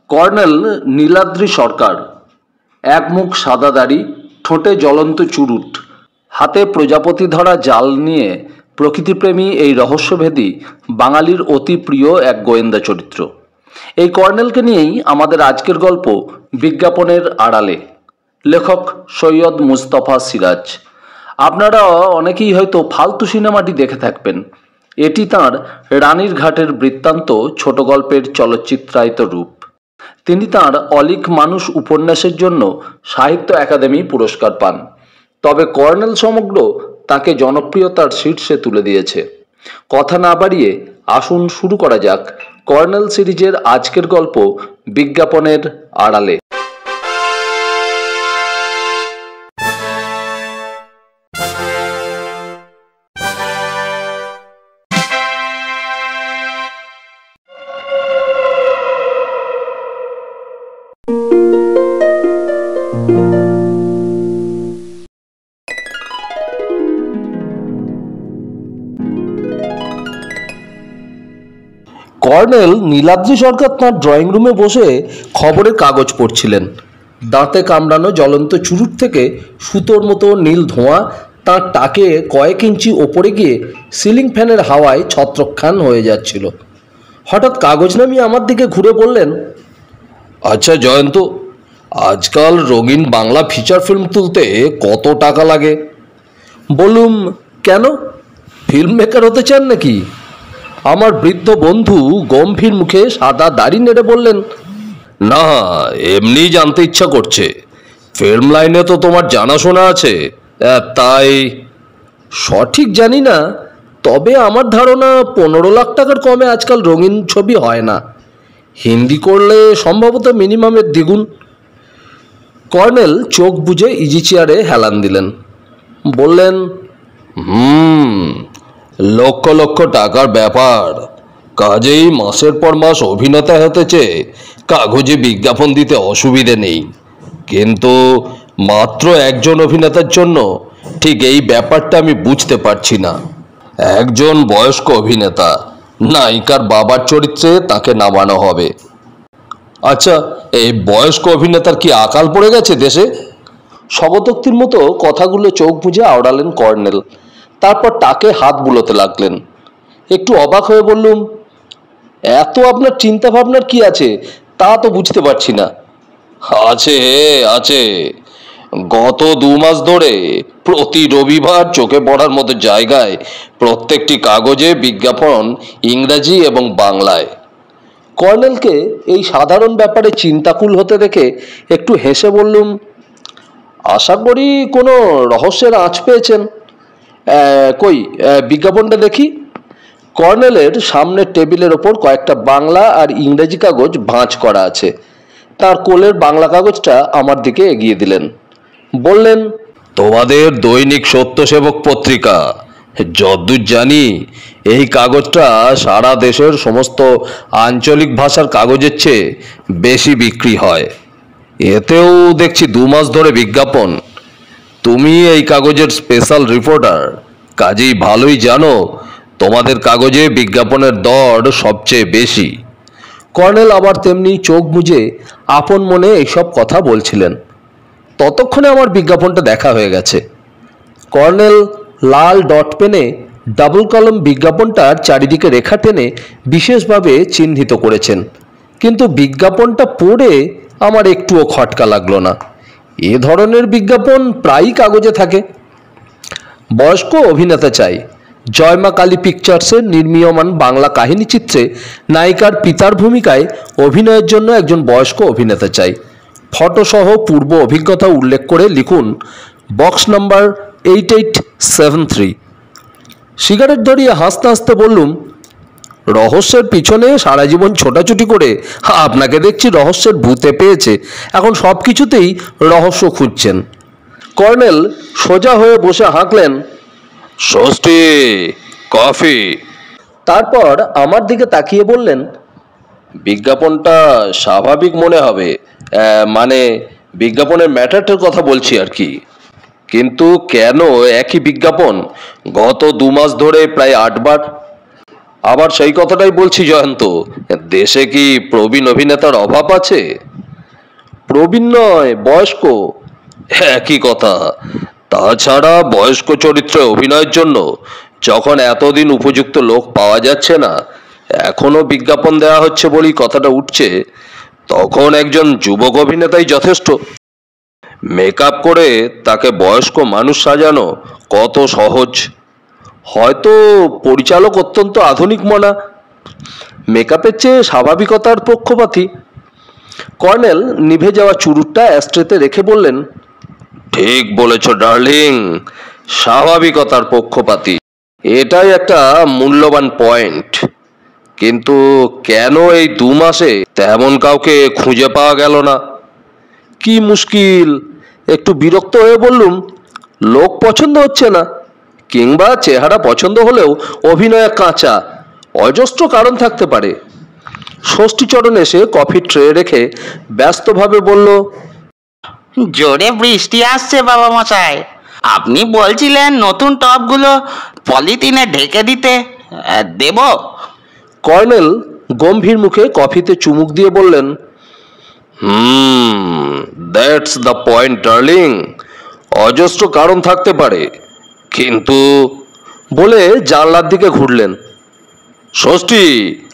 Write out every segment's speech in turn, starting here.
Colonel Niladri সরকার, একমুখ সাদা দাড়ি, ঠোঁটে জ্বলন্ত চুরুট, হাতে প্রজাপতি ধরা জাল নিয়ে প্রকৃতিপ্রেমী এই রহস্যভেদী বাঙালির অতি প্রিয় এক গোয়েন্দা চরিত্র। এই কর্নেলকে নিয়েই আমাদের আজকের গল্প বিজ্ঞাপনের আড়ালে। লেখক সৈয়দ মুস্তফা সিরাজ। আপনারা অনেকেই হয়তো ফালতু সিনেমাটি দেখে থাকবেন। এটি তাঁর রানীর ঘাটের বৃত্তান্ত ছোট গল্পের চলচ্চিত্রায়িত রূপ। তিনি তাঁর অলিক মানুষ উপন্যাসের জন্য সাহিত্য একাডেমি পুরস্কার পান। তবে কর্নেল সমগ্র তাকে জনপ্রিয়তার শীর্ষে তুলে দিয়েছে। কথা না বাড়িয়ে আসুন শুরু করা যাক কর্নেল সিরিজের আজকের গল্প বিজ্ঞাপনের আড়ালে। কর্নেল নীলাদ্রি সরকার তাঁর ড্রয়িং রুমে বসে খবরের কাগজ পড়ছিলেন। দাঁতে কামড়ানো জ্বলন্ত চুরুট থেকে সুতোর মতো নীল ধোঁয়া তাঁর টাকে কয়েক ইঞ্চি ওপরে গিয়ে সিলিং ফ্যানের হাওয়ায় ছত্রখান হয়ে যাচ্ছিল। হঠাৎ কাগজ নামিয়ে আমার দিকে ঘুরে বললেন, আচ্ছা জয়ন্ত, আজকাল রঙিন বাংলা ফিচার ফিল্ম তুলতে কত টাকা লাগে? বললুম, কেন, ফিল্ম মেকার হতে চান নাকি? আমার বৃদ্ধ বন্ধু গম্ভীর মুখে সাদা দাড়ি নেড়ে বললেন, না, এমনি জানতে ইচ্ছা করছে। ফিল্ম লাইনে তো তোমার জানাশোনা আছে, তাই। সঠিক জানি না, তবে আমার ধারণা 15 লাখ টাকার কমে আজকাল রঙিন ছবি হয় না। হিন্দি করলে সম্ভবত মিনিমামের দ্বিগুণ। কর্নেল চোখ বুজে ইজি চেয়ারে হেলান দিলেন। বললেন, লক্ষ লক্ষ টাকার ব্যাপার। কাজেই মাসের পর মাস অভিনেতা হতে চেয়ে কাগজে বিজ্ঞাপন দিতে অসুবিধে নেই, কিন্তু মাত্র একজন অভিনেতার জন্য ঠিক এই ব্যাপারটা আমি বুঝতে পারছি না। একজন বয়স্ক অভিনেতা, নায়িকার বাবার চরিত্রে তাকে নামানো হবে। আচ্ছা, এই বয়স্ক অভিনেতার কি আকাল পড়ে গেছে দেশে? শবতক্তির মতো কথাগুলো চোখ বুজে আওড়ালেন কর্নেল। তারপর তাকে হাত বুলোতে লাগলেন। একটু অবাক হয়ে বললুম, এত আপনার চিন্তা ভাবনার কি আছে তা তো বুঝতে পারছি না। আছে আছে, গত 2 মাস ধরে প্রতি রবিবার চোখে পড়ার মতো জায়গায় প্রত্যেকটি কাগজে বিজ্ঞাপন ইংরাজি এবং বাংলায়। কর্নেলকে এই সাধারণ ব্যাপারে চিন্তাকুল হতে দেখে একটু হেসে বললুম, আশা করি কোনো রহস্যের আঁচ পেয়েছেন। কই বিজ্ঞাপনটা দেখি। কর্নেলের সামনের টেবিলের ওপর কয়েকটা বাংলা আর ইংরেজি কাগজ ভাঁজ করা আছে। তার কোলের বাংলা কাগজটা আমার দিকে এগিয়ে দিলেন। বললেন, তোমাদের দৈনিক সত্যসেবক পত্রিকা, যদ্দূর জানি এই কাগজটা সারা দেশের সমস্ত আঞ্চলিক ভাষার কাগজের চেয়ে বেশি বিক্রি হয়। এতেও দেখছি 2 মাস ধরে বিজ্ঞাপন। তুমি এই কাগজের স্পেশাল রিপোর্টার, কাজেই ভালোই জানো তোমাদের কাগজে বিজ্ঞাপনের দর সবচেয়ে বেশি। কর্নেল আবার তেমনি চোখ বুজে আপন মনে এইসব কথা বলছিলেন। ততক্ষণে আমার বিজ্ঞাপনটা দেখা হয়ে গেছে। কর্নেল লাল ডট পেনে ডাবল কলম বিজ্ঞাপনটার চারিদিকে রেখা টেনে বিশেষভাবে চিহ্নিত করেছেন, কিন্তু বিজ্ঞাপনটা পড়ে আমার একটুও খটকা লাগলো না। এ ধরনের বিজ্ঞাপন প্রায়ই কাগজে থাকে। বয়স্ক অভিনেতা চাই। জয়মা কালী পিকচার্সের নির্মীয়মান বাংলা কাহিনী চিত্রে নায়িকার পিতার ভূমিকায় অভিনয়ের জন্য একজন বয়স্ক অভিনেতা চাই। ফটোসহ পূর্ব অভিজ্ঞতা উল্লেখ করে লিখুন বক্স নাম্বার 8873। সিগারেট ধরিয়ে হাসতে হাসতে বললুম, রহস্যের পিছনে সারা জীবন ছোটাছুটি করে আপনাকে দেখছি রহস্যের ভূতে পেয়েছে, এখন সব কিছুতেই রহস্য খুঁজছেন। কর্নেল সোজা হয়ে বসে হাঁকলেন, ষষ্ঠী, কফি। তারপর আমার দিকে তাকিয়ে বললেন, বিজ্ঞাপনটা স্বাভাবিক মনে হবে, মানে বিজ্ঞাপনের ম্যাটারটার কথা বলছি আর কি। কিন্তু কেন একই বিজ্ঞাপন গত 2 মাস ধরে প্রায় 8 বার? আবার সেই কথাটাই বলছি জয়ন্ত, দেশে কি প্রবীণ অভিনেতার অভাব আছে? প্রবীণ নয়, বয়স্ক। একই কথা। তাছাড়া বয়স্ক চরিত্রে অভিনয়ের জন্য যখন এতদিন উপযুক্ত লোক পাওয়া যাচ্ছে না, এখনো বিজ্ঞাপন দেওয়া হচ্ছে বলেই কথাটা উঠছে, তখন একজন যুবক অভিনেতাই যথেষ্ট। মেকআপ করে তাকে বয়স্ক মানুষ সাজানো কত সহজ। হয়তো পরিচালক অত্যন্ত আধুনিক মনা, মেকআপের চেয়ে স্বাভাবিকতার পক্ষপাতী। কর্নেল নিভে যাওয়া চুরুটটা অ্যাস্ট্রেতে রেখে বললেন, ঠিক বলেছ ডার্লিং, স্বাভাবিকতার পক্ষপাতী, এটাই একটা মূল্যবান পয়েন্ট। কিন্তু কেন এই 2 মাসে তেমন কাউকে খুঁজে পাওয়া গেল না? কি মুশকিল। একটু বিরক্ত হয়ে বললুম, লোক পছন্দ হচ্ছে না, কিংবা চেহারা পছন্দ হলেও অভিনয়ে কাঁচা, অজস্র কারণ থাকতে পারে। ষষ্ঠীচরণ এসে কফি ট্রে রেখে ব্যস্তভাবে বলল, জোরে বৃষ্টি আসছে বাবা মশাই, আপনি বলছিলেন নতুন টবগুলো পলিথিনে ঢেকে দিতে, দেব? কর্নেল গম্ভীর মুখে কফিতে চুমুক দিয়ে বললেন, দ্যাটস দ্য পয়েন্ট ডার্লিং, অজস্র কারণ থাকতে পারে, কিন্তু বলে জানলার দিকে ঘুরলেন। ষষ্ঠী,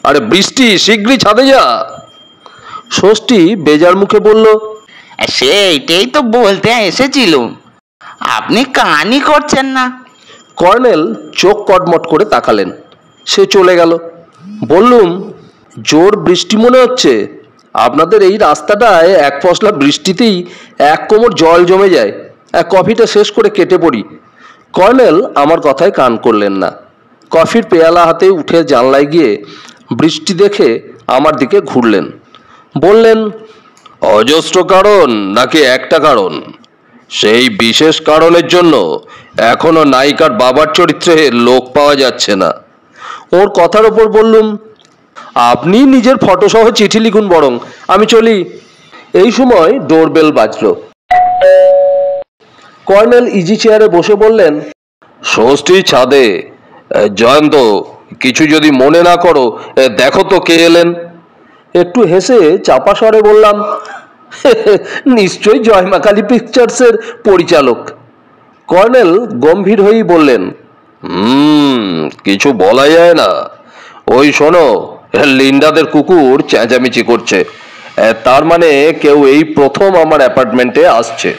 আরে বৃষ্টি, শীঘ্রই ছাদে যা। ষষ্ঠী বেজার মুখে বলল, সেইটাই তো বলতে এসেছিলুম, আপনি কানই করছেন না। কর্নেল চোখ কটমট করে তাকালেন। সে চলে গেল। বললুম, জোর বৃষ্টি মনে হচ্ছে। আপনাদের এই রাস্তাটায় এক পশলা বৃষ্টিতেই 1 কোমর জল জমে যায়। কফিটা শেষ করে কেটে পড়ি। কর্নেল আমার কথায় কান করলেন না। কফির পেয়ালা হাতে উঠে জানলায় গিয়ে বৃষ্টি দেখে আমার দিকে ঘুরলেন। বললেন, অজস্র কারণ নাকি একটা কারণ? সেই বিশেষ কারণের জন্য এখনো নায়িকার বাবার চরিত্রে লোক পাওয়া যাচ্ছে না। ওর কথার ওপর বললুম, আপনি নিজের ফটোসহ চিঠি লিখুন বরং, আমি চলি। এই সময় ডোরবেল বাজল। কর্নেল ইজি চেয়ারে বসে বললেন, ষষ্ঠী ছাদে। জয়ন্ত, কিছু যদি মনে না করো, দেখো তো কে এলেন। একটু হেসে চাপা স্বরে বললাম, নিশ্চয়ই জয়মাকালী পিকচার্সের পরিচালক। কর্নেল গম্ভীর হয়েই বললেন, কিছু বলা যায় না। ওই শোনো, লিন্ডাদের কুকুর চেঁচামেচি করছে, তার মানে কেউ এই প্রথম আমার অ্যাপার্টমেন্টে আসছে।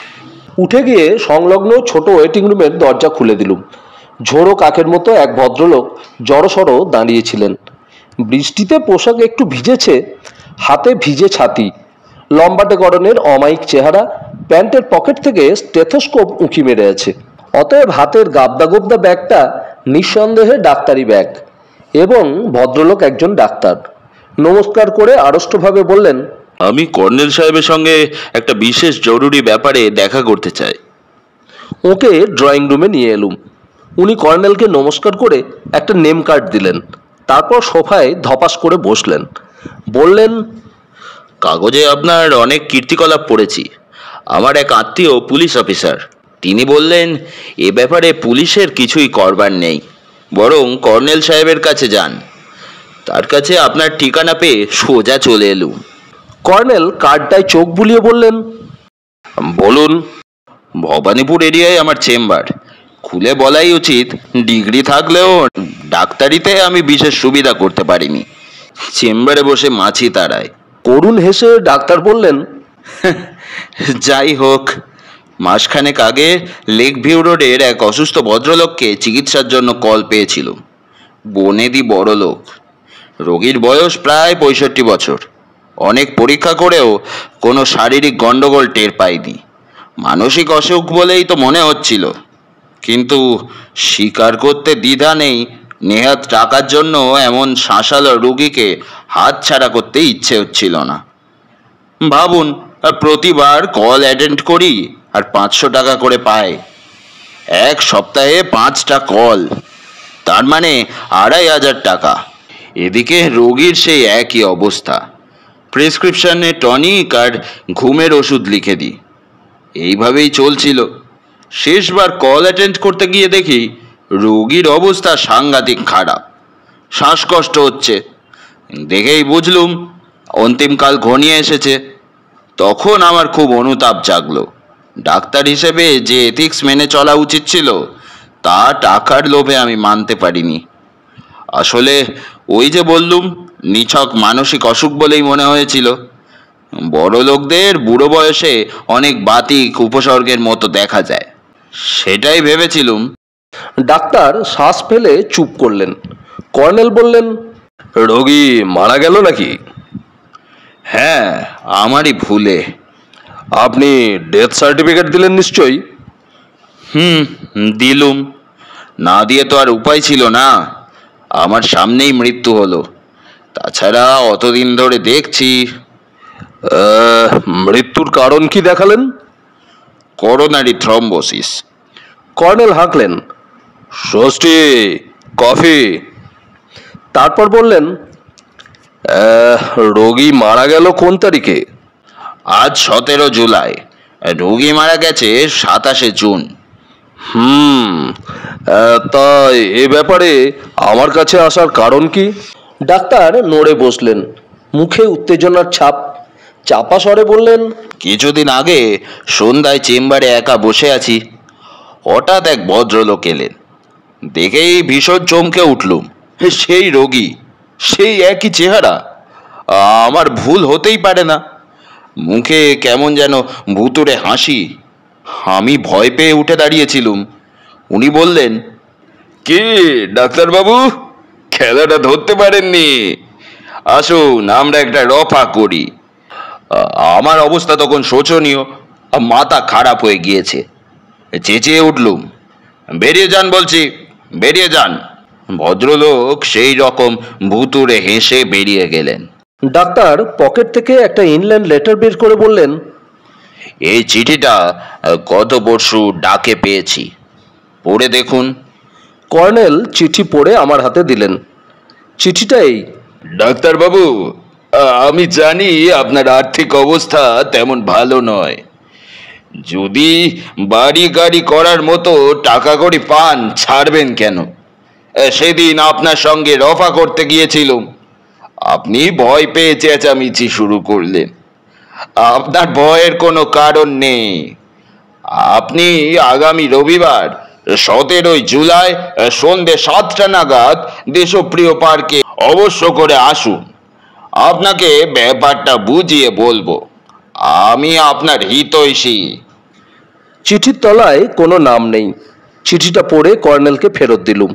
উঠে গিয়ে সংলগ্ন ছোট ওয়েটিং রুমের দরজা খুলে দিলুম। ঝোড়ো কাকের মতো এক ভদ্রলোক জড়সড় দাঁড়িয়েছিলেন। বৃষ্টিতে পোশাক একটু ভিজেছে, হাতে ভিজে ছাতি, লম্বাটে গড়নের অমায়িক চেহারা, প্যান্টের পকেট থেকে স্টেথোস্কোপ উঁকি মেরে আছে। অতএব হাতের গাবদা গোবদা ব্যাগটা নিঃসন্দেহে ডাক্তারি ব্যাগ, এবং ভদ্রলোক একজন ডাক্তার। নমস্কার করে আড়ষ্টভাবে বললেন, আমি কর্নেল সাহেবের সঙ্গে একটা বিশেষ জরুরি ব্যাপারে দেখা করতে চাই। ওকে ড্রয়িং রুমে নিয়ে এলুম। উনি কর্নেলকে নমস্কার করে একটা নেম কার্ড দিলেন। তারপর সোফায় ধপাস করে বসলেন। বললেন, কাগজে আপনার অনেক কীর্তিকলাপ পড়েছি। আমার এক আত্মীয় পুলিশ অফিসার, তিনি বললেন এ ব্যাপারে পুলিশের কিছুই করবার নেই, বরং কর্নেল সাহেবের কাছে যান। তার কাছে আপনার ঠিকানা পেয়ে সোজা চলে এলুম। কর্নেল কার্ডটায় চোখ বুলিয়ে বললেন, বলুন। ভবানীপুর এরিয়ায় আমার চেম্বার। খুলে বলাই উচিত, ডিগ্রি থাকলেও ডাক্তারিতে আমি বিশেষ সুবিধা করতে পারিনি। চেম্বারে বসে মাছি তাড়ায়। করুণ হেসে ডাক্তার বললেন, যাই হোক, মাসখানেক আগে লেক ভিউ রোডের এক অসুস্থ ভদ্রলোককে চিকিৎসার জন্য কল পেয়েছিল। বনেদি বড় লোক, রোগীর বয়স প্রায় 65 বছর। অনেক পরীক্ষা করেও কোনো শারীরিক গণ্ডগোল টের পাইনি। মানসিক অসুখ বলেই তো মনে হচ্ছিল, কিন্তু স্বীকার করতে দ্বিধা নেই, নেহাত টাকার জন্য এমন শাঁসালো রুগীকে হাতছাড়া করতে ইচ্ছে হচ্ছিল না। ভাবুন, প্রতিবার কল অ্যাটেন্ড করি আর 500 টাকা করে পাই। 1 সপ্তাহে 5টা কল, তার মানে 2500 টাকা। এদিকে রোগীর সেই একই অবস্থা। প্রেসক্রিপশনে টনিক আর ঘুমের ওষুধ লিখে দিই। এইভাবেই চলছিল। শেষবার কল অ্যাটেন্ড করতে গিয়ে দেখি রোগীর অবস্থা সাংঘাতিক খারাপ। শ্বাসকষ্ট হচ্ছে। দেখেই বুঝলুম অন্তিমকাল ঘনিয়ে এসেছে। তখন আমার খুব অনুতাপ জাগলো। ডাক্তার হিসেবে যে এথিক্স মেনে চলা উচিত ছিল তা টাকার লোভে আমি মানতে পারিনি। আসলে ওই যে বললুম, নিছক মানসিক অসুখ বলেই মনে হয়েছিল। বড় লোকদের বুড়ো বয়সে অনেক বাতিক উপসর্গের মতো দেখা যায়, সেটাই ভেবেছিলুম। ডাক্তার শ্বাস ফেলে চুপ করলেন। কর্নেল বললেন, রোগী মারা গেল নাকি? হ্যাঁ, আমারই ভুলে। আপনি ডেথ সার্টিফিকেট দিলেন নিশ্চয়ই? দিলুম। না দিয়ে তো আর উপায় ছিল না। আমার সামনেই মৃত্যু হলো। তাছাড়া অতদিন ধরে দেখছি। মৃত্যুর কারণ কি দেখালেন? Coronary thrombosis. কর্নেল হাঁকলেন, ষষ্ঠী, কফি। তারপর বললেন, রোগী মারা গেল কোন তারিখে? আজ 17 জুলাই। রোগী মারা গেছে 27 জুন। তা এ ব্যাপারে আমার কাছে আসার কারণ কি? ডাক্তার নড়ে বসলেন, মুখে উত্তেজনার ছাপ। চাপা স্বরে বললেন, কিছুদিন আগে সন্ধ্যায় চেম্বারে একা বসে আছি। হঠাৎ এক ভদ্রলোক এলেন। দেখেই ভীষণ চমকে উঠলুম। সেই রোগী, সেই একই চেহারা। আমার ভুল হতেই পারে না। মুখে কেমন যেন ভুতুড়ে হাসি। আমি ভয় পেয়ে উঠে দাঁড়িয়েছিলুম। উনি বললেন, কি ডাক্তারবাবু, খেলাটা ধরতে পারেননি? আসুন, আমরা একটা রফা করি। আমার অবস্থা তখন শোচনীয়। মাথা খারাপ হয়ে গিয়েছে। চেঁচিয়ে উঠলুম, বেরিয়ে যান বলছি, বেরিয়ে যান। ভদ্রলোক সেই রকম ভুতুড়ে হেসে বেরিয়ে গেলেন। ডাক্তার পকেট থেকে একটা ইনল্যান্ড লেটার বের করে বললেন, এই চিঠিটা গত পরশু ডাকে পেয়েছি, পড়ে দেখুন। কর্নেল চিঠি পড়ে আমার হাতে দিলেন। চিঠিটা এই, ডাক্তারবাবু, আমি জানি আপনার আর্থিক অবস্থা তেমন ভালো নয়। যদি বাড়ি গাড়ি করার মতো টাকা কড়ি পান, ছাড়বেন কেন? সেদিন আপনার সঙ্গে রফা করতে গিয়েছিলাম। আপনি ভয় পেয়ে চেঁচামেচি শুরু করলেন। আপনার ভয়ের কোনো কারণ নেই। আপনি আগামী রবিবার 17 জুলাই সন্ধ্যে 7টা নাগাদ দেশপ্রিয় পার্কে অবশ্য করে আসুন। আপনাকে ব্যাপারটা বুঝিয়ে বলবো। আমি আপনার হিতৈষী। চিঠির তলায় কোনো নাম নেই। চিঠিটা পড়ে কর্নেলকে ফেরত দিলুম।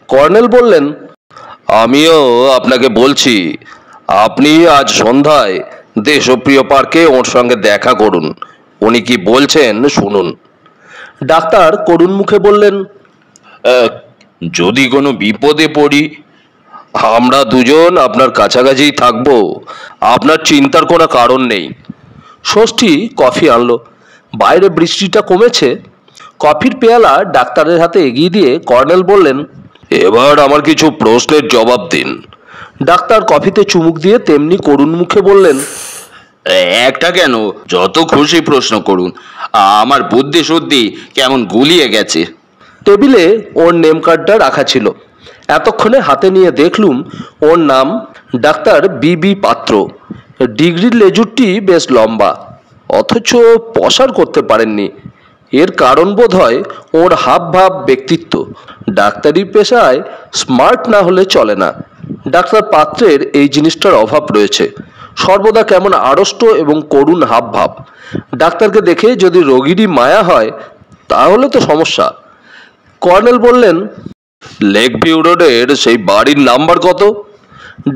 কর্নেল বললেন, আমিও আপনাকে বলছি, আপনি আজ সন্ধ্যায় দেশপ্রিয় পার্কে ওর সঙ্গে দেখা করুন। উনি কি বলছেন শুনুন। ডাক্তার করুণ মুখে বললেন, যদি কোনো বিপদে পড়ি? আমরা দুজন আপনার কাছাকাছি থাকবো, আপনার চিন্তার কোনো কারণ নেই। ষষ্ঠী কফি আনলো। বাইরে বৃষ্টিটা কমেছে। কফির পেয়ালা ডাক্তারের হাতে এগিয়ে দিয়ে কর্নেল বললেন, এবার আমার কিছু প্রশ্নের জবাব দিন। ডাক্তার কফিতে চুমুক দিয়ে তেমনি করুণ মুখে বললেন, একটা কেন, যত খুশি প্রশ্ন করুন। আমার বুদ্ধি শুদ্ধি কেমন গুলিয়ে গেছে। টেবিলে ওর নেম কার্ডটা রাখা ছিল। এতক্ষণে হাতে নিয়ে দেখলুম ওর নাম ডাক্তার বিবি পাত্র। ডিগ্রির লেজুরটি বেশ লম্বা, অথচ পসার করতে পারেননি। এর কারণ বোধ হয় ওর হাবভাব, ব্যক্তিত্ব। ডাক্তারি পেশায় স্মার্ট না হলে চলে না। ডাক্তার পাত্রের এই জিনিসটার অভাব রয়েছে। সর্বদা কেমন আড়ষ্ট এবং করুণ হাবভাব। ডাক্তারকে দেখে যদি রোগীরই মায়া হয় তাহলে তো সমস্যা। কর্নেল বললেন, লেক ভিউ রোডের সেই বাড়ির নাম্বার কত?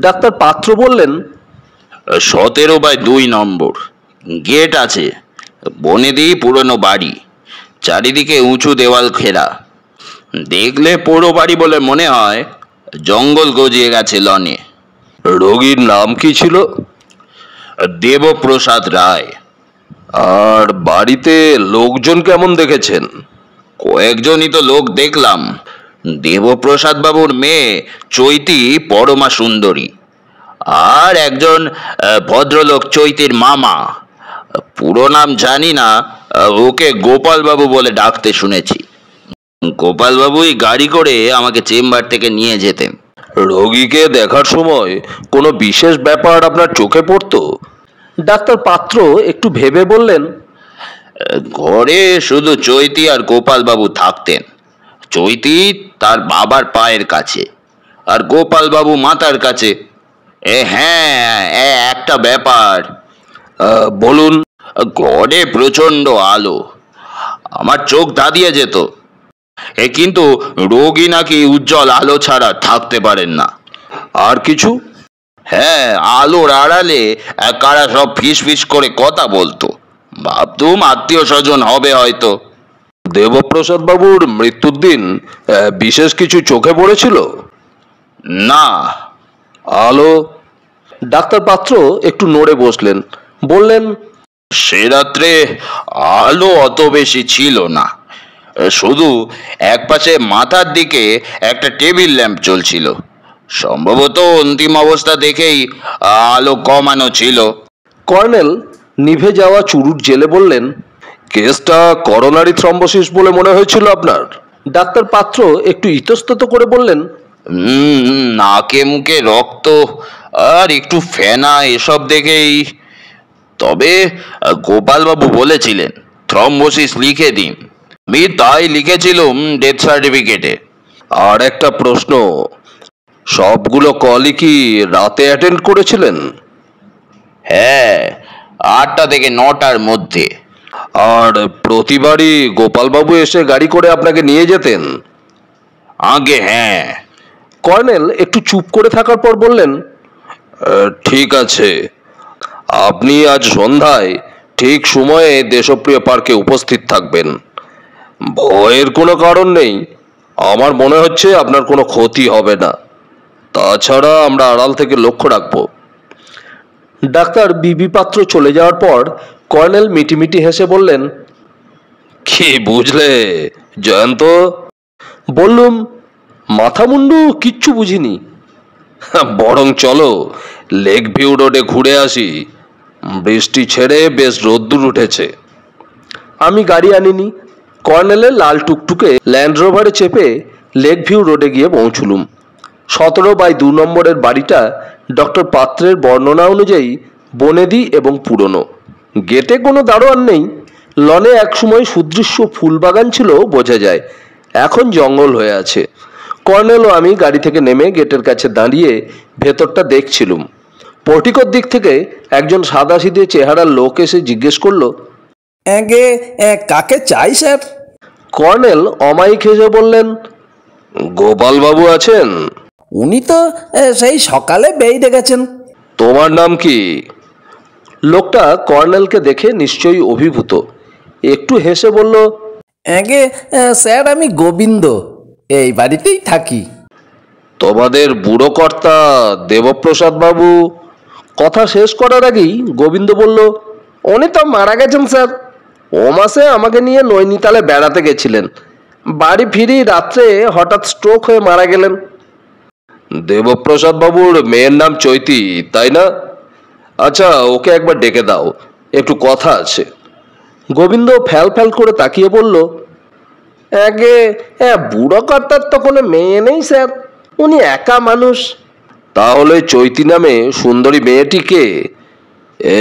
ডাক্তার পাত্র বললেন, 17/2 নম্বর। গেট আছে। বনেদি পুরনো বাড়ি, চারিদিকে উঁচু দেওয়াল ঘেরা। দেখলে পুরো বাড়ি বলে মনে হয়। জঙ্গল গজিয়ে গেছে লনে। রোগীর নাম কি ছিল? দেবপ্রসাদ রায়। আর বাড়িতে লোকজন কেমন দেখেছেন? কয়েকজনই তো লোক দেখলাম। দেবপ্রসাদ বাবুর মেয়ে চৈতি পরমা সুন্দরী, আর একজন ভদ্রলোক চৈতির মামা। পুরো নাম জানি না, ওকে গোপাল বাবু বলে ডাকতে শুনেছি। গোপাল বাবুই গাড়ি করে আমাকে চেম্বার থেকে নিয়ে যেতেন। রোগীকে দেখার সময় কোনো বিশেষ ব্যাপার আপনার চোখে পড়তো? ডাক্তার পাত্র একটু ভেবে বললেন, ঘরে শুধু চৈতি আর গোপাল বাবু থাকতেন। চৈতি তার বাবার পায়ের কাছে, আর গোপাল বাবু মাথার কাছে। হ্যাঁ, একটা ব্যাপার। বলুন। ঘরে প্রচন্ড আলো, আমার চোখ ধাঁধিয়ে যেত। কিন্তু রোগী নাকি উজ্জ্বল আলো ছাড়া থাকতে পারেন না। আর কিছু? হ্যাঁ, আলোর আড়ালে কারা সব ফিস ফিস করে কথা বলতো। ভাবতুম আত্মীয় স্বজন হবে হয়তো। দেবপ্রসাদ বাবুর মৃত্যুর দিন বিশেষ কিছু চোখে পড়েছিল? না। আলো? ডাক্তার পাত্র একটু নড়ে বসলেন, বললেন, সে রাত্রে আলো অত বেশি ছিল না। শুধু একপাশে মাথার দিকে একটা টেবিল ল্যাম্প চলছিল। সম্ভবত অন্তিম অবস্থা দেখেই আলো কমানো ছিল। কর্নেল নিভে যাওয়া চুরুট জেলে বললেন, কেসটা করোনারি থ্রম্বোসিস বলে মনে হয়েছিল আপনার? ডাক্তার পাত্র একটু ইতস্তত করে বললেন, নাকে মুখে রক্ত আর একটু ফেনা এসব দেখেই। তবে গোপালবাবু বলেছিলেন থ্রম্বোসিস লিখে দিন। আমি তাই লিখেছিলাম ডেথ সার্টিফিকেটে। আর একটা প্রশ্ন, সবগুলো কলই কি রাতে অ্যাটেন্ড করেছিলেন? হ্যাঁ, 8টা থেকে 9টার মধ্যে। আর প্রতিবারই গোপালবাবু এসে গাড়ি করে আপনাকে নিয়ে যেতেন? আগে হ্যাঁ। কর্নেল একটু চুপ করে থাকার পর বললেন, ঠিক আছে, আপনি আজ সন্ধ্যায় ঠিক সময়ে দেশপ্রিয় পার্কে উপস্থিত থাকবেন। ভয়ের কোনো কারণ নেই, আমার মনে হচ্ছে আপনার কোনো ক্ষতি হবে না। তাছাড়া আমরা আড়াল থেকে লক্ষ্য রাখবো। ডাক্তার বিবি পাত্র চলে যাওয়ার পর কর্নেল মিটিমিটি হেসে বললেন, কি বুঝলে জয়ন্ত? বললুম, মাথা মুন্ডু কিচ্ছু বুঝিনি। বরং চলো লেক ভিউ রোডে ঘুরে আসি, বৃষ্টি ছেড়ে বেশ রোদ্দুর উঠেছে। আমি গাড়ি আনিনি। কর্নেলের লাল টুকটুকে ল্যান্ড রোভারে চেপে লেক ভিউ রোডে গিয়ে পৌঁছলুম। 17/2 নম্বরের বাড়িটা ডক্টর পাত্রের বর্ণনা অনুযায়ী বনেদি এবং পুরনো। গেটে কোনো দারোয়ান নেই। লনে একসময় সুদৃশ্য ফুলবাগান ছিল বোঝা যায়, এখন জঙ্গল হয়ে আছে। কর্নেল ও আমি গাড়ি থেকে নেমে গেটের কাছে দাঁড়িয়ে ভেতরটা দেখছিলুম। পর্টিকোর দিক থেকে একজন সাদাসিধে চেহারার লোক এসে জিজ্ঞেস করলো, কাকে চাই স্যার? কর্নেল অমায়িক হেসে বললেন, গোপালবাবু আছেন? উনি তো সেই সকালে বেরিয়ে গেছেন। তোমার নাম কি? লোকটা কর্নেলকে দেখে নিশ্চয়ই অভিভূত। একটু হেসে বলল, স্যার আমি গোবিন্দ, এই বাড়িতেই থাকি। তোমাদের বুড়ো কর্তা দেবপ্রসাদ বাবু? কথা শেষ করার আগেই গোবিন্দ বলল, উনি তো মারা গেছেন স্যার। ও মাসে আমাকে নিয়ে নৈনিতালে বেড়াতে গেছিলেন। বাড়ি ফিরি রাত্রে হঠাৎ স্ট্রোক হয়ে মারা গেলেন। দেবপ্রসাদ বাবুর মেয়ের নাম চৈতি, তাই না? আচ্ছা, ওকে একবার ডেকে দাও, একটু কথা আছে। গোবিন্দ ফ্যাল ফ্যাল করে তাকিয়ে বলল, বুড়ো কর্তার তো কোনো মেয়ে নেই স্যার, উনি একা মানুষ। তাহলে চৈতি নামে সুন্দরী মেয়েটি কে? এ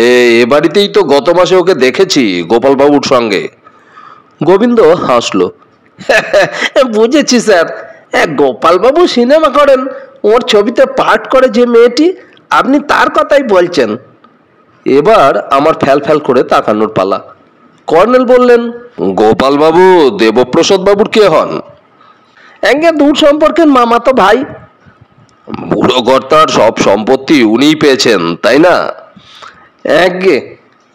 বাড়িতেই তো গত মাসে ওকে দেখেছি গোপালবাবুর সঙ্গে। গোবিন্দ হাসলো, বুঝেছি স্যার, গোপালবাবু সিনেমা করেন, ওর ছবিতে পাঠ করে যে মেয়েটি, আপনি তার কথাই বলছেন। এবার আমার ফ্যাল ফ্যাল করে তাকানোর পালা। কর্নেল বললেন, গোপালবাবু দেবপ্রসাদ বাবুর কে হন? দূর সম্পর্কের মামাতো ভাই। বুড়ো কর্তার সব সম্পত্তি উনিই পেয়েছেন, তাই না?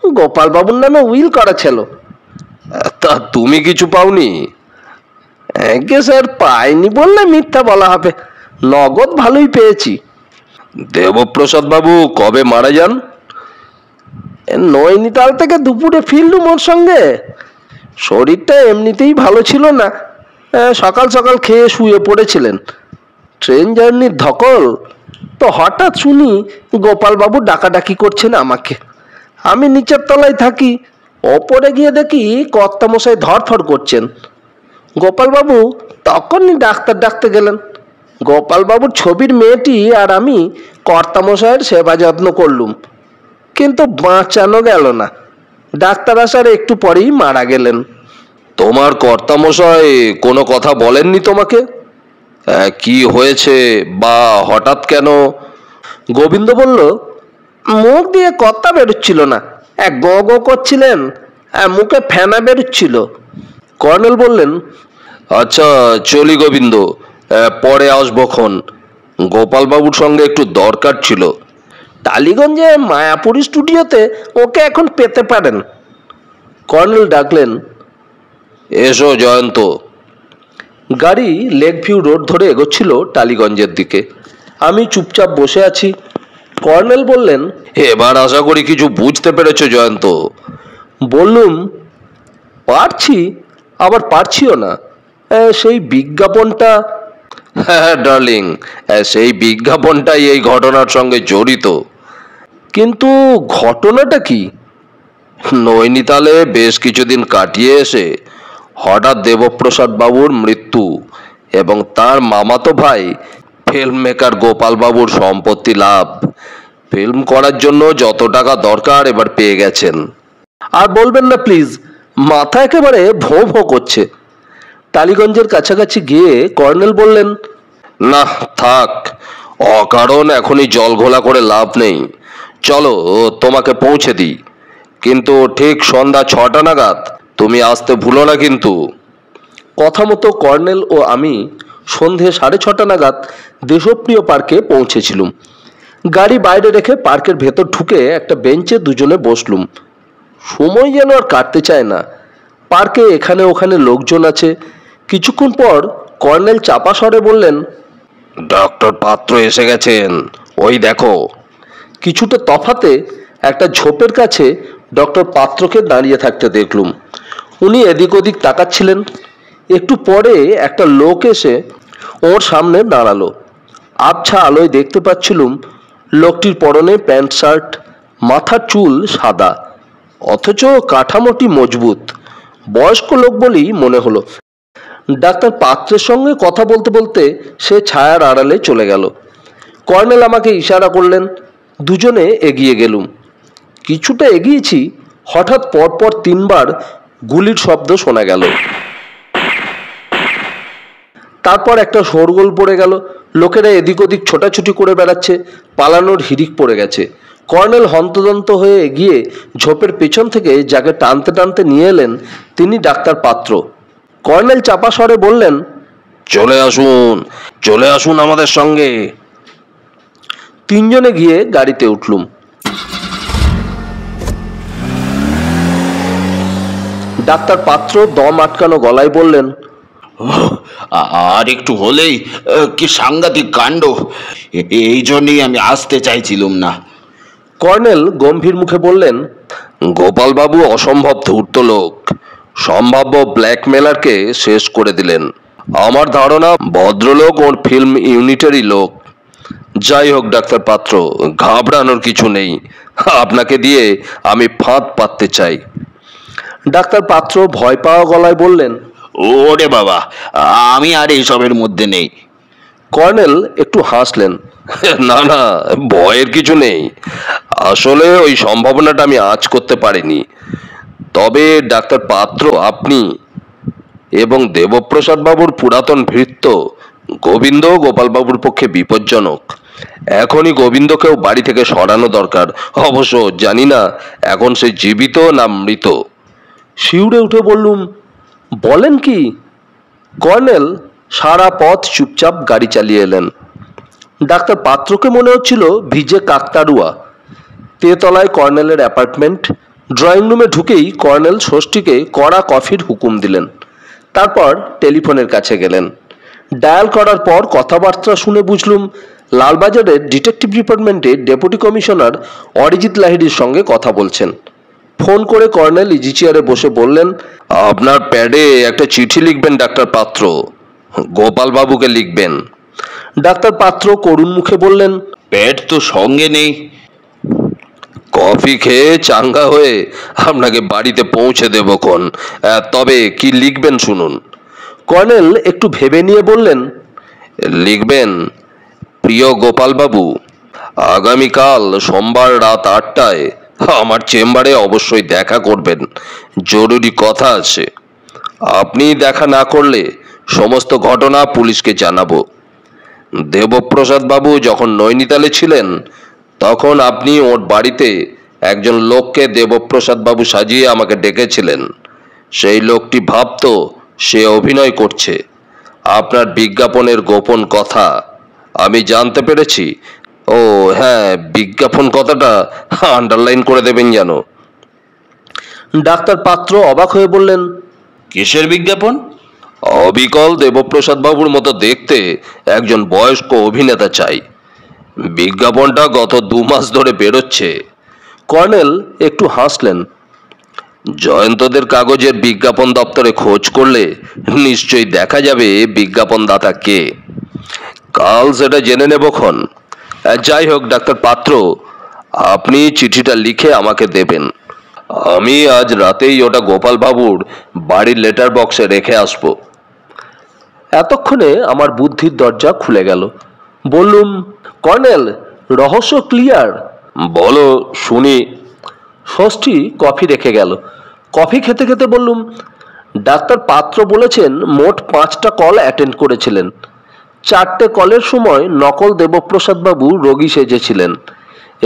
গোপালবাবুর নামে উইল করা ছিল। তা তুমি কিছু পাওনি? স্যার পাইনি বললে মিথ্যা বলা হবে, নগদ ভালোই পেয়েছি। দেবপ্রসাদ বাবু কবে মারা যান? নৈনিতাল থেকে দুপুরে ফিরলুম ওর সঙ্গে। শরীরটা এমনিতেই ভালো ছিল না, সকাল সকাল খেয়ে শুয়ে পড়েছিলেন। ট্রেন জার্নির ধকল তো হঠাৎ শুনি গোপালবাবু ডাকাডাকি করছেন আমাকে। আমি নিচের তলায় থাকি, ওপরে গিয়ে দেখি কর্তামশাই ধরফর করছেন। গোপালবাবু তখনই ডাক্তার ডাকতে গেলেন। গোপালবাবুর ছবির মেয়েটি আর আমি কর্তামশায়ের সেবা যত্ন করলুম, কিন্তু বাঁচানো গেল না। ডাক্তার আসার একটু পরেই মারা গেলেন। তোমার কর্তামশাই কোনো কথা বলেননি তোমাকে? কি হয়েছে বা হঠাৎ কেন? গোবিন্দ বলল, মুখ দিয়ে কথা বেরোচ্ছিল না, গ গ করছিলেন, মুখে ফেনা বেরোচ্ছিল। কর্নেল বললেন, আচ্ছা চলি গোবিন্দ, পরে আসবক্ষণ। গোপালবাবুর সঙ্গে একটু দরকার ছিল। টালিগঞ্জে মায়াপুরি স্টুডিওতে ওকে এখন পেতে পারেন। কর্নেল ডাকলেন, এসো জয়ন্ত। গাড়ি লেক ভিউ রোড ধরে এগোচ্ছিল টালিগঞ্জের দিকে। আমি চুপচাপ বসে আছি। কর্নেল বললেন, এবার আশা করি কিছু বুঝতে পেরেছো জয়ন্ত? বললুম, পারছি আবার পারছিও না। সেই বিজ্ঞাপনটা। হ্যাঁ ডার্লিং, সেই বিজ্ঞাপনটাই এই ঘটনার সঙ্গে জড়িত। কিন্তু ঘটনাটা কি? নৈনিতালে বেশ কিছুদিন কাটিয়ে এসে হঠাৎ দেবপ্রসাদ বাবুর মৃত্যু এবং তার মামাতো ভাই ফিল্ম মেকার গোপাল বাবুর সম্পত্তি লাভ। ফিল্ম করার জন্য যত টাকা দরকার এবার পেয়ে গেছেন। আর বলবেন না প্লিজ, মাথা একেবারে ভোঁ ভোঁ করছে। টালিগঞ্জের কাছাকাছি গিয়ে কর্নেল বললেন, না থাক, অকারণ এখনই জল ঘোলা করে লাভ নেই। চলো তোমাকে পৌঁছে দিই, কিন্তু ঠিক সন্ধ্যা 6টা নাগাদ। তুমি আসতে ভুলো না কিন্তু। কথা মতো কর্নেল ও আমি সন্ধে 6:30 নাগাদ দেশপ্রিয় পার্কে পৌঁছেছিলুম। গাড়ি বাইরে রেখে পার্কের ভেতর ঢুকে একটা বেঞ্চে দুজনে বসলুম। সময় যেন আর কাটতে চায় না। পার্কে এখানে ওখানে লোকজন আছে। কিছুক্ষণ পর কর্নেল চাপা স্বরে বললেন, ডক্টর পাত্র এসে গেছেন, ওই দেখো। কিছুটা তফাতে একটা ঝোপের কাছে ডক্টর পাত্রকে দাঁড়িয়ে থাকতে দেখলুম। উনি এদিক ওদিক তাকাচ্ছিলেন। একটু পরে একটা লোক এসে ওর সামনে দাঁড়ালো। আবছা আলোয় দেখতে পাচ্ছিলুম লোকটির পরনে প্যান্ট শার্ট, মাথার চুল সাদা, অথচ কাঠামোটি মজবুত। বয়স্ক লোক বলেই মনে হলো। ডাক্তার পাত্রের সঙ্গে কথা বলতে বলতে সে ছায়ার আড়ালে চলে গেল। কর্নেল আমাকে ইশারা করলেন। দুজনে এগিয়ে গেলুম। কিছুটা এগিয়েছি, হঠাৎ পরপর 3বার গুলির শব্দ শোনা গেল। তারপর একটা শোরগোল পড়ে গেল। লোকেরা এদিক ওদিক ছোটাছুটি করে বেড়াচ্ছে। পালানোর হিড়িক পড়ে গেছে। কর্নেল হন্তদন্ত হয়ে এগিয়ে ঝোপের পেছন থেকে যাকে টানতে টানতে নিয়ে এলেন তিনি ডাক্তার পাত্র। কর্নেল চাপা স্বরে বললেন, চলে আসুন, চলে আসুন আমাদের সঙ্গে। তিনজনে গিয়ে গাড়িতে উঠলুম। ডাক্তার পাত্র দম আটকানো গলায় বললেন, আর একটু হলেই কি সাংঘাতিক কাণ্ড, এই জন্যই আমি আসতে চাইছিলাম না। কর্নেল গম্ভীর মুখে বললেন, গোপালবাবু অসম্ভব ধূর্ত লোক, সম্ভাব্য ব্ল্যাকমেলারকে শেষ করে দিলেন। আমার ধারণা ভদ্রলোক ওর ফিল্ম ইউনিটেরই লোক। যাই হোক ডাক্তার পাত্র, ঘাবড়ানোর কিছু নেই। আপনাকে দিয়ে আমি ফাঁদ পাততে চাই। ডাক্তার পাত্র ভয় পাওয়া গলায় বললেন, ওরে বাবা, আমি আর এইসবের মধ্যে নেই। কর্নেল একটু হাসলেন। না না, ভয়ের কিছু নেই। আসলে ওই সম্ভাবনাটা আমি আজ করতে পারিনি। তবে ডাক্তার পাত্র, আপনি এবং দেবপ্রসাদ বাবুর পুরাতন ভৃত্য গোবিন্দ গোপালবাবুর পক্ষে বিপজ্জনক। এখনই গোবিন্দকেও বাড়ি থেকে সরানো দরকার। অবশ্য জানি না এখন সে জীবিত না মৃত। শিউরে উঠে বললুম, বলেন কি? কর্নেল সারা পথ চুপচাপ গাড়ি চালিয়ে এলেন। ডাক্তার পাত্রকে মনে হচ্ছিল ভিজে কাকতাড়ুয়া। তেতলায় কর্নেলের অ্যাপার্টমেন্ট। ড্রয়িং রুমে ঢুকেই কর্নেল ষষ্ঠীকে কড়া কফির হুকুম দিলেন। তারপর টেলিফোনের কাছে গেলেন। ডায়াল করার পর কথাবার্তা শুনে বুঝলুম লালবাজারের ডিটেকটিভ ডিপার্টমেন্টের ডেপুটি কমিশনার অরিজিৎ লাহিড়ির সঙ্গে কথা বলছেন। ফোন করে কর্নেল ইজি চেয়ারে বসে বললেন, আপনার প্যাডে একটা চিঠি লিখবেন ডাক্তার পাত্র, গোপালবাবুকে লিখবেন। ডাক্তার পাত্র করুণ মুখে বললেন, প্যাড তো সঙ্গে নেই। কফি খেয়ে চাঙ্গা হয়ে আপনাকে বাড়িতে পৌঁছে দেবক্ষণ। তবে কি লিখবেন শুনুন। কর্নেল একটু ভেবে নিয়ে বললেন, লিখবেন, প্রিয় গোপালবাবু, আগামীকাল সোমবার রাত 8টায় আমার চেম্বারে অবশ্যই দেখা করবেন, জরুরি কথা আছে। আপনি দেখা না করলে সমস্ত ঘটনা পুলিশকে জানাবো। দেবপ্রসাদ বাবু যখন নৈনিতালে ছিলেন তখন আপনি ওর বাড়িতে একজন লোককে দেবপ্রসাদ বাবু সাজিয়ে আমাকে ডেকেছিলেন। সেই লোকটি ভাবতো সে অভিনয় করছে। আপনার বিজ্ঞাপনের গোপন কথা আমি জানতে পেরেছি। ও হ্যাঁ, বিজ্ঞাপন কথাটা আন্ডারলাইন করে দেবেন যেন। ডাক্তার পাত্র অবাক হয়ে বললেন, কিসের বিজ্ঞাপন? অবিকল দেবপ্রসাদ বাবুর মতো দেখতে একজন বয়স্ক অভিনেতা চাই। বিজ্ঞাপনটা গত 2 মাস ধরে বেরোচ্ছে। কর্নেল একটু হাসলেন। জয়ন্তদের কাগজের বিজ্ঞাপন দপ্তরে খোঁজ করলে নিশ্চয়ই দেখা যাবে বিজ্ঞাপনদাতা কে। কাল সেটা জেনে নেবক্ষণ। যাই হোক ডাক্তার পাত্র, আপনি চিঠিটা লিখে আমাকে দেবেন। আমি আজ রাতেই ওটা গোপাল বাবুর বাড়ির লেটার বক্সে রেখে আসবো। এতক্ষণে আমার বুদ্ধির দরজা খুলে গেল। বললুম, কর্নেল, রহস্য ক্লিয়ার। বলো শুনি। ষষ্ঠী কফি রেখে গেল। কফি খেতে খেতে বললুম, ডাক্তার পাত্র বলেছেন মোট 5টা কল অ্যাটেন্ড করেছিলেন। 4টে কলের সময় নকল দেবপ্রসাদ বাবু রোগী সেজেছিলেন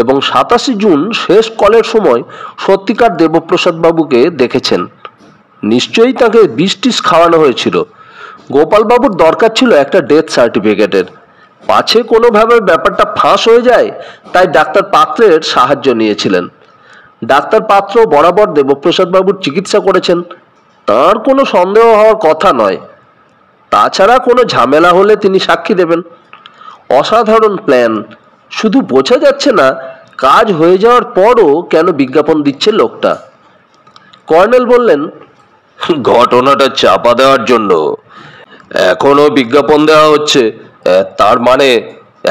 এবং 27 জুন শেষ কলের সময় সত্যিকার দেবপ্রসাদ বাবুকে দেখেছেন। নিশ্চয়ই তাকে বিষ খাওয়ানো হয়েছিল। গোপালবাবুর দরকার ছিল একটা ডেথ সার্টিফিকেটের। পাছে কোনোভাবে ব্যাপারটা ফাঁস হয়ে যায়, তাই ডাক্তার পাত্রের সাহায্য নিয়েছিলেন। ডাক্তার পাত্র বরাবর দেবপ্রসাদ বাবুর চিকিৎসা করেছেন, তার কোনো সন্দেহ হওয়ার কথা নয়। তাছাড়া কোনো ঝামেলা হলে তিনি সাক্ষী দেবেন। অসাধারণ প্ল্যান। শুধু বোঝা যাচ্ছে না কাজ হয়ে যাওয়ার পরও কেন বিজ্ঞাপন দিচ্ছে লোকটা। কর্নেল বললেন, ঘটনাটা চাপা দেওয়ার জন্য এখনো বিজ্ঞাপন দেওয়া হচ্ছে। তার মানে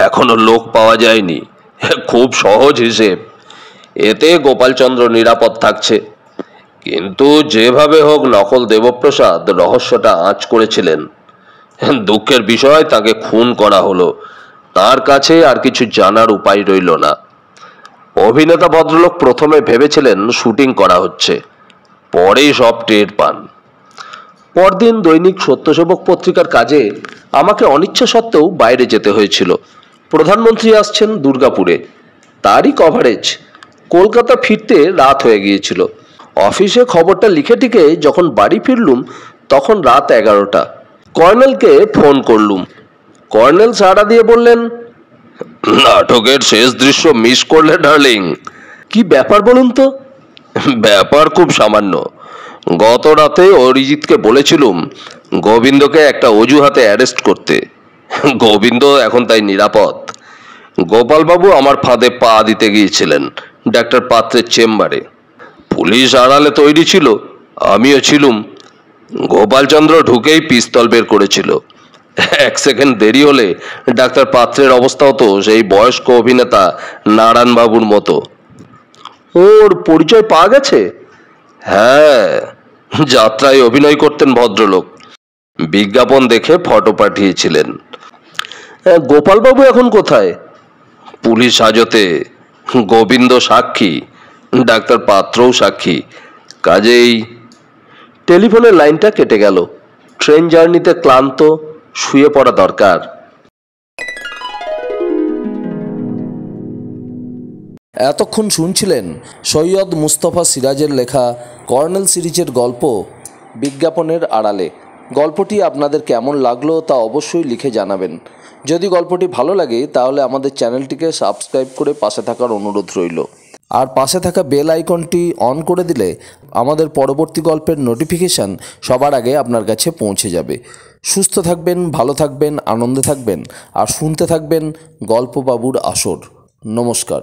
এখনো লোক পাওয়া যায়নি। খুব সহজ হিসেব। এতে গোপালচন্দ্র নিরাপদ থাকছে। কিন্তু যেভাবে হোক নকল দেবপ্রসাদ রহস্যটা আঁচ করেছিলেন। দুঃখের বিষয়, তাকে খুন করা হলো। তার কাছে আর কিছু জানার উপায় রইল না। অভিনেতা ভদ্রলোক প্রথমে ভেবেছিলেন শুটিং করা হচ্ছে, পরেই সব টের পান। পরদিন দৈনিক সত্যসেবক পত্রিকার কাজে আমাকে অনিচ্ছা সত্ত্বেও বাইরে যেতে হয়েছিল। প্রধানমন্ত্রী আসছেন দুর্গাপুরে, তারই কভারেজ। কলকাতা ফিরতে রাত হয়ে গিয়েছিল। অফিসে খবরটা লিখে টিকে যখন বাড়ি ফিরলুম তখন রাত 11টা। কর্নেলকে ফোন করলুম। কর্নেল সাড়া দিয়ে বললেন, নাটকের শেষ দৃশ্য মিস করলে ডার্লিং। কি ব্যাপার বলুন তো? ব্যাপার খুব সামান্য। গত রাতে অরিজিৎকে বলেছিলুম গোবিন্দকে একটা অজুহাতে অ্যারেস্ট করতে। গোবিন্দ এখন তাই নিরাপদ। গোপালবাবু আমার ফাঁদে পা দিতে গিয়েছিলেন ডাক্তার পাত্রের চেম্বারে। পুলিশ আড়ালে তৈরি ছিল, আমিও ছিলুম। গোপালচন্দ্র ঢুকেই পিস্তল বের করেছিল। 1 সেকেন্ড দেরি হলে ডাক্তার পাত্রের অবস্থা হতো সেই বয়স্ক অভিনেতা নারায়ণবাবুর মতো। ওর পরিচয় পাওয়া গেছে? হ্যাঁ, যাত্রায় অভিনয় করতেন ভদ্রলোক। বিজ্ঞাপন দেখে ফটো পাঠিয়েছিলেন। গোপালবাবু এখন কোথায়? পুলিশ হাজতে। গোবিন্দ সাক্ষী, ডাক্তার পাত্রও সাক্ষী। কাজেই টেলিফোনের লাইনটা কেটে গেল। ট্রেন জার্নিতে ক্লান্ত, শুয়ে পড়া দরকার। এতক্ষণ শুনছিলেন সৈয়দ মুস্তফা সিরাজের লেখা কর্নেল সিরিজের গল্প বিজ্ঞাপনের আড়ালে। গল্পটি আপনাদের কেমন লাগলো তা অবশ্যই লিখে জানাবেন। যদি গল্পটি ভালো লাগে তাহলে আমাদের চ্যানেলটিকে সাবস্ক্রাইব করে পাশে থাকার অনুরোধ রইল। আর পাশে থাকা বেল আইকনটি অন করে দিলে আমাদের পরবর্তী গল্পের নোটিফিকেশান সবার আগে আপনার কাছে পৌঁছে যাবে। সুস্থ থাকবেন, ভালো থাকবেন, আনন্দে থাকবেন আর শুনতে থাকবেন গল্পবাবুর আসর। নমস্কার।